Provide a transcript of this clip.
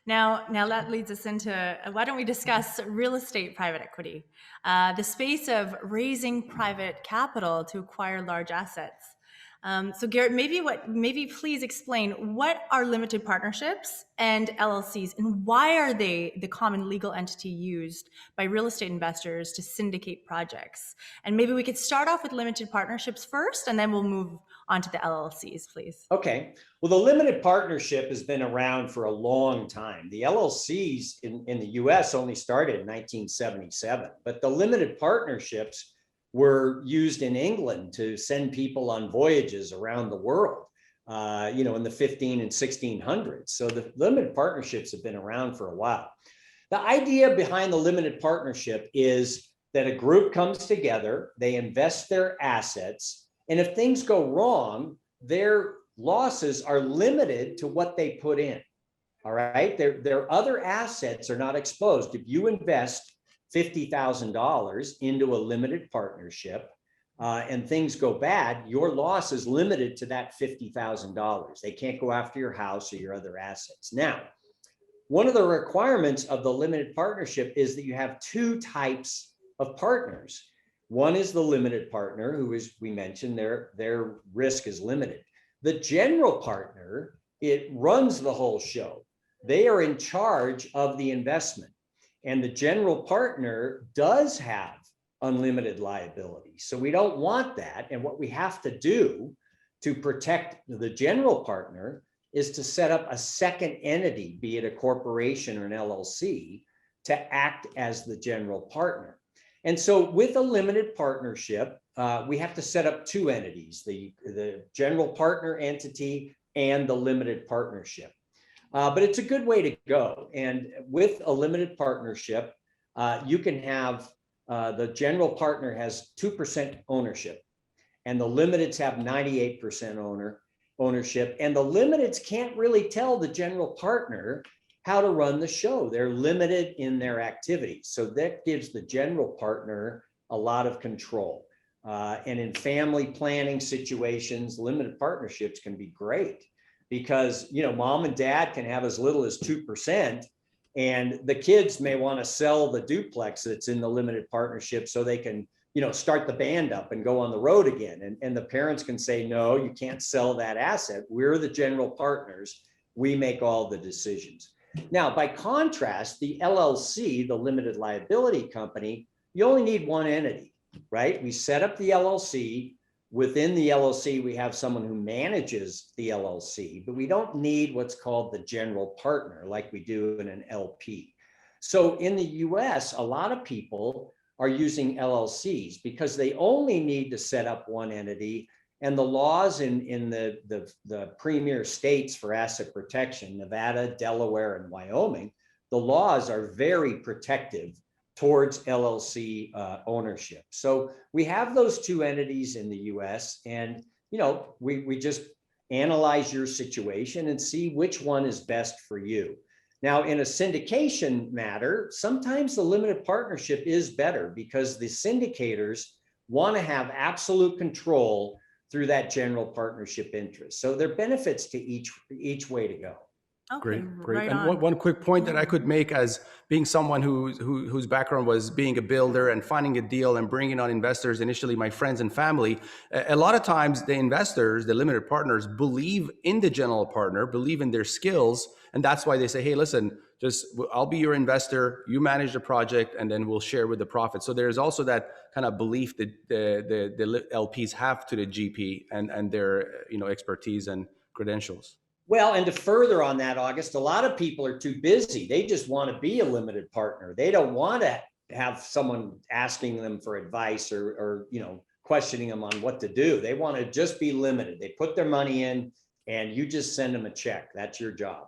Now that leads us into why don't we discuss real estate private equity, the space of raising private capital to acquire large assets. So Garrett, maybe please explain what are limited partnerships and LLCs, and why are they the common legal entity used by real estate investors to syndicate projects? And maybe we could start off with limited partnerships first, and then we'll move on to the LLCs, please. Okay. Well, the limited partnership has been around for a long time. The LLCs in the US only started in 1977, but the limited partnerships were used in England to send people on voyages around the world, in the 15 and 1600s. So the limited partnerships have been around for a while. The idea behind the limited partnership is that a group comes together, they invest their assets, and if things go wrong, their losses are limited to what they put in. All right, their other assets are not exposed. If you invest $50,000 into a limited partnership and things go bad, your loss is limited to that $50,000. They can't go after your house or your other assets. Now, one of the requirements of the limited partnership is that you have two types of partners. One is the limited partner, who, as we mentioned, their risk is limited. The general partner, it runs the whole show. They are in charge of the investment. And the general partner does have unlimited liability. So we don't want that. And what we have to do to protect the general partner is to set up a second entity, be it a corporation or an LLC, to act as the general partner. And so with a limited partnership, we have to set up two entities, the general partner entity and the limited partnership. But it's a good way to go. And with a limited partnership, you can have the general partner has 2% ownership, and the limiteds have 98% ownership. And the limiteds can't really tell the general partner how to run the show. They're limited in their activities. So that gives the general partner a lot of control. And in family planning situations, limited partnerships can be great because, mom and dad can have as little as 2%, and the kids may want to sell the duplex that's in the limited partnership so they can, start the band up and go on the road again. And the parents can say, no, you can't sell that asset. We're the general partners. We make all the decisions. Now, by contrast, the LLC, the limited liability company, you only need one entity, right? We set up the LLC. Within the LLC, we have someone who manages the LLC, but we don't need what's called the general partner like we do in an LP. So in the US, a lot of people are using LLCs because they only need to set up one entity. And the laws in the premier states for asset protection, Nevada, Delaware, and Wyoming, the laws are very protective towards LLC ownership. So we have those two entities in the US, and we just analyze your situation and see which one is best for you. Now, in a syndication matter, sometimes the limited partnership is better because the syndicators want to have absolute control through that general partnership interest. So there are benefits to each way to go. Okay, great. Right And on. one quick point that I could make, as being someone whose background was being a builder and finding a deal and bringing on investors, initially my friends and family, a lot of times the investors, the limited partners, believe in the general partner, believe in their skills. And that's why they say, hey, listen, I'll be your investor, you manage the project, and then we'll share with the profit. So there's also that kind of belief that the LPs have to the GP and their expertise and credentials. Well, and to further on that, August, a lot of people are too busy. They just want to be a limited partner. They don't want to have someone asking them for advice or questioning them on what to do. They want to just be limited. They put their money in and you just send them a check. That's your job.